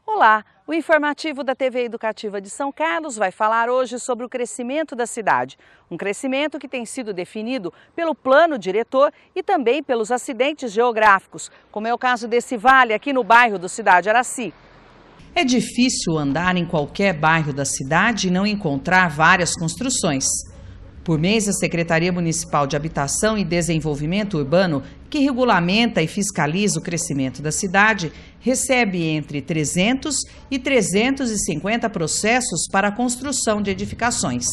Olá, o informativo da TV Educativa de São Carlos vai falar hoje sobre o crescimento da cidade. Um crescimento que tem sido definido pelo plano diretor e também pelos acidentes geográficos, como é o caso desse vale aqui no bairro do Cidade Araci. É difícil andar em qualquer bairro da cidade e não encontrar várias construções. Por mês, a Secretaria Municipal de Habitação e Desenvolvimento Urbano, que regulamenta e fiscaliza o crescimento da cidade, recebe entre 300 e 350 processos para a construção de edificações.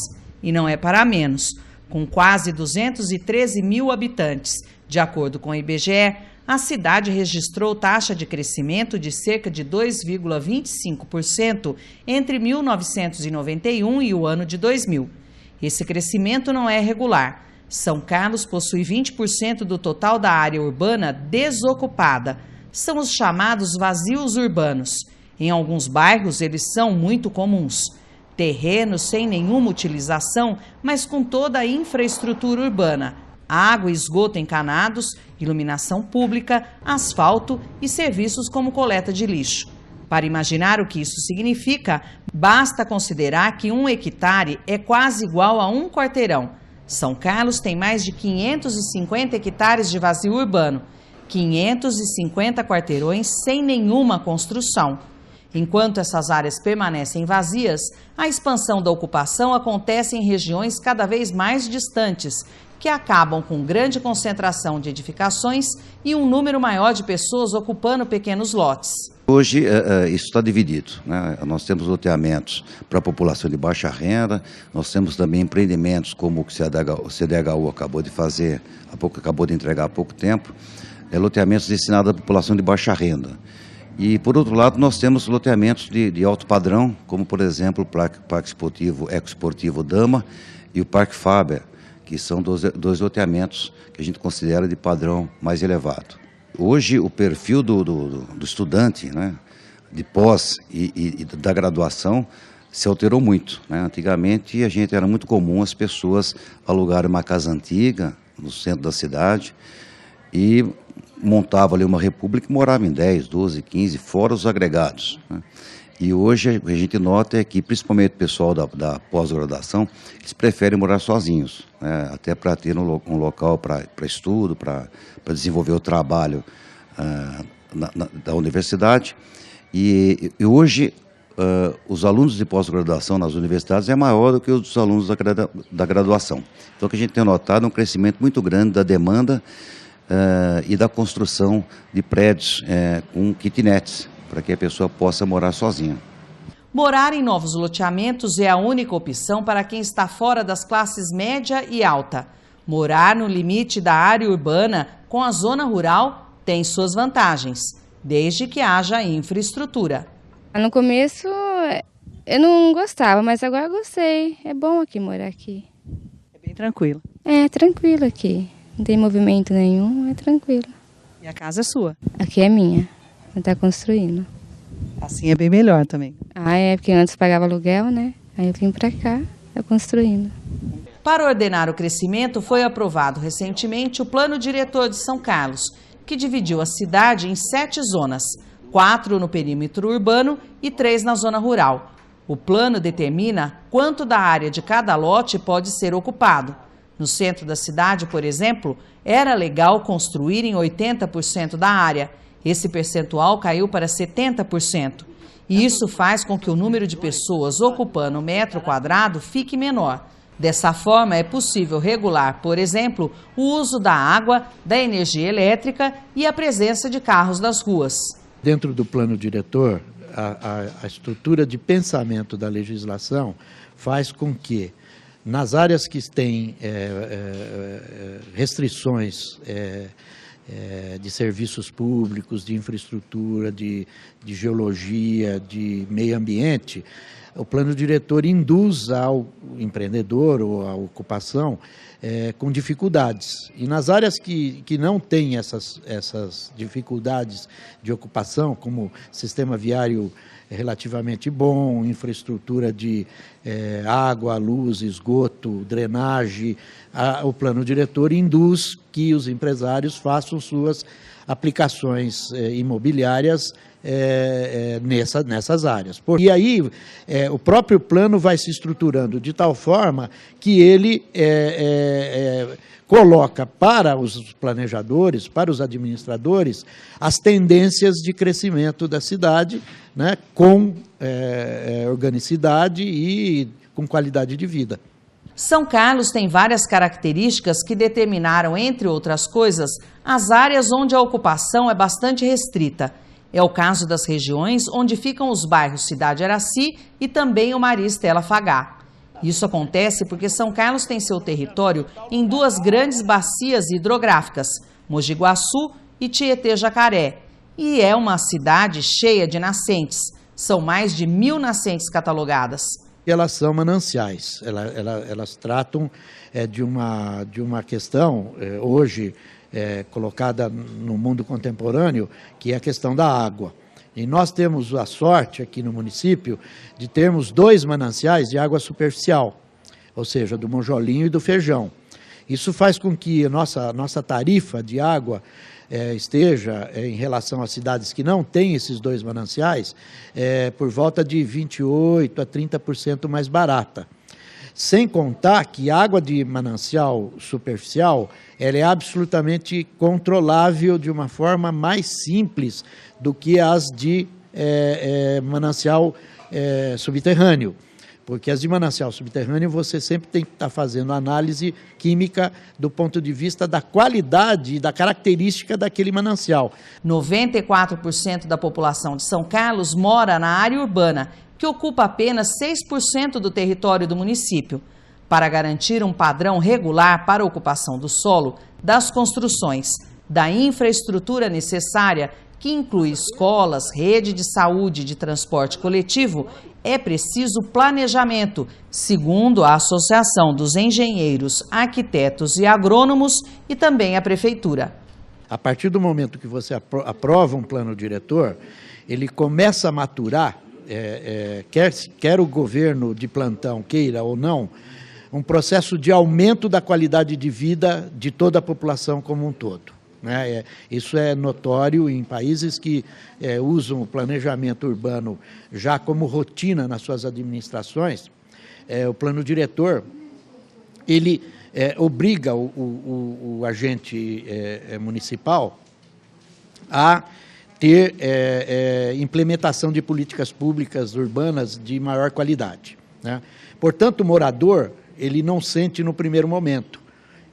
E não é para menos. Com quase 213 mil habitantes, de acordo com o IBGE, a cidade registrou taxa de crescimento de cerca de 2,25% entre 1991 e o ano de 2000. Esse crescimento não é regular. São Carlos possui 20% do total da área urbana desocupada. São os chamados vazios urbanos. Em alguns bairros, eles são muito comuns. Terrenos sem nenhuma utilização, mas com toda a infraestrutura urbana. Água e esgoto encanados, iluminação pública, asfalto e serviços como coleta de lixo. Para imaginar o que isso significa, basta considerar que 1 hectare é quase igual a um quarteirão. São Carlos tem mais de 550 hectares de vazio urbano, 550 quarteirões sem nenhuma construção. Enquanto essas áreas permanecem vazias, a expansão da ocupação acontece em regiões cada vez mais distantes, que acabam com grande concentração de edificações e um número maior de pessoas ocupando pequenos lotes. Hoje isso está dividido, né? Nós temos loteamentos para a população de baixa renda, nós temos também empreendimentos como o que o CDHU acabou de fazer, acabou de entregar há pouco tempo, loteamentos destinados à população de baixa renda. E, por outro lado, nós temos loteamentos de alto padrão, como, por exemplo, o Parque Ecoesportivo Dama e o Parque Faber, que são dois loteamentos que a gente considera de padrão mais elevado. Hoje, o perfil do estudante, né, de pós e da graduação se alterou muito, né? Antigamente, era muito comum as pessoas alugarem uma casa antiga no centro da cidade e montavam ali uma república e moravam em 10, 12, 15, fora os agregados, né? E hoje o que a gente nota é que, principalmente o pessoal da pós-graduação, eles preferem morar sozinhos, né? Até para ter um local para estudo, para desenvolver o trabalho da universidade. E hoje os alunos de pós-graduação nas universidades é maior do que os dos alunos da graduação. Então, o que a gente tem notado é um crescimento muito grande da demanda e da construção de prédios com kitnets, para que a pessoa possa morar sozinha. Morar em novos loteamentos é a única opção para quem está fora das classes média e alta. Morar no limite da área urbana com a zona rural tem suas vantagens, desde que haja infraestrutura. No começo eu não gostava, mas agora gostei. É bom aqui morar aqui. É bem tranquilo. É tranquilo aqui. Não tem movimento nenhum, é tranquilo. E a casa é sua? Aqui é minha. Está construindo. Assim é bem melhor também. Porque antes pagava aluguel, né? Aí eu vim para cá, está construindo. Para ordenar o crescimento, foi aprovado recentemente o Plano Diretor de São Carlos, que dividiu a cidade em 7 zonas, 4 no perímetro urbano e 3 na zona rural. O plano determina quanto da área de cada lote pode ser ocupado. No centro da cidade, por exemplo, era legal construir em 80% da área. Esse percentual caiu para 70%. E isso faz com que o número de pessoas ocupando o metro quadrado fique menor. Dessa forma, é possível regular, por exemplo, o uso da água, da energia elétrica e a presença de carros nas ruas. Dentro do plano diretor, a estrutura de pensamento da legislação faz com que, nas áreas que têm restrições de serviços públicos, de infraestrutura, de geologia, de meio ambiente, o plano diretor induz ao empreendedor ou à ocupação com dificuldades. E nas áreas que não têm essas dificuldades de ocupação, como sistema viário relativamente bom, infraestrutura de água, luz, esgoto, drenagem, o plano diretor induz que os empresários façam suas aplicações imobiliárias nessas áreas. E aí o próprio plano vai se estruturando de tal forma que ele coloca para os planejadores, para os administradores, as tendências de crescimento da cidade, né, com organicidade e com qualidade de vida. São Carlos tem várias características que determinaram, entre outras coisas, as áreas onde a ocupação é bastante restrita. É o caso das regiões onde ficam os bairros Cidade Araci e também o Maria Estela Fagá. Isso acontece porque São Carlos tem seu território em duas grandes bacias hidrográficas, Mogi Guaçu e Tietê-Jacaré, e é uma cidade cheia de nascentes. São mais de 1.000 nascentes catalogadas. Elas são mananciais, elas tratam de uma questão hoje colocada no mundo contemporâneo, que é a questão da água. E nós temos a sorte aqui no município de termos 2 mananciais de água superficial, ou seja, do Monjolinho e do Feijão. Isso faz com que a nossa tarifa de água esteja, em relação às cidades que não têm esses 2 mananciais, por volta de 28% a 30% mais barata. Sem contar que a água de manancial superficial ela é absolutamente controlável de uma forma mais simples do que as de manancial subterrâneo. Porque as de manancial subterrâneo você sempre tem que estar fazendo análise química do ponto de vista da qualidade e da característica daquele manancial. 94% da população de São Carlos mora na área urbana, que ocupa apenas 6% do território do município. Para garantir um padrão regular para a ocupação do solo, das construções, da infraestrutura necessária, que inclui escolas, rede de saúde e de transporte coletivo, é preciso planejamento, segundo a Associação dos Engenheiros, Arquitetos e Agrônomos e também a Prefeitura. A partir do momento que você aprova um plano diretor, ele começa a maturar, quer o governo de plantão queira ou não, um processo de aumento da qualidade de vida de toda a população como um todo. Isso é notório em países que usam o planejamento urbano já como rotina nas suas administrações. O plano diretor, ele obriga o agente municipal a ter implementação de políticas públicas urbanas de maior qualidade. Portanto, o morador, ele não sente no primeiro momento,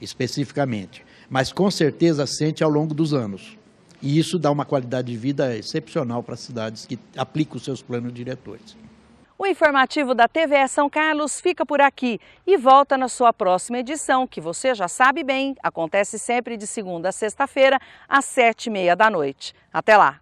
especificamente, mas com certeza sente ao longo dos anos. E isso dá uma qualidade de vida excepcional para as cidades que aplicam os seus planos diretores. O informativo da TVE São Carlos fica por aqui e volta na sua próxima edição, que você já sabe bem, acontece sempre de segunda a sexta-feira, às 7h30 da noite. Até lá!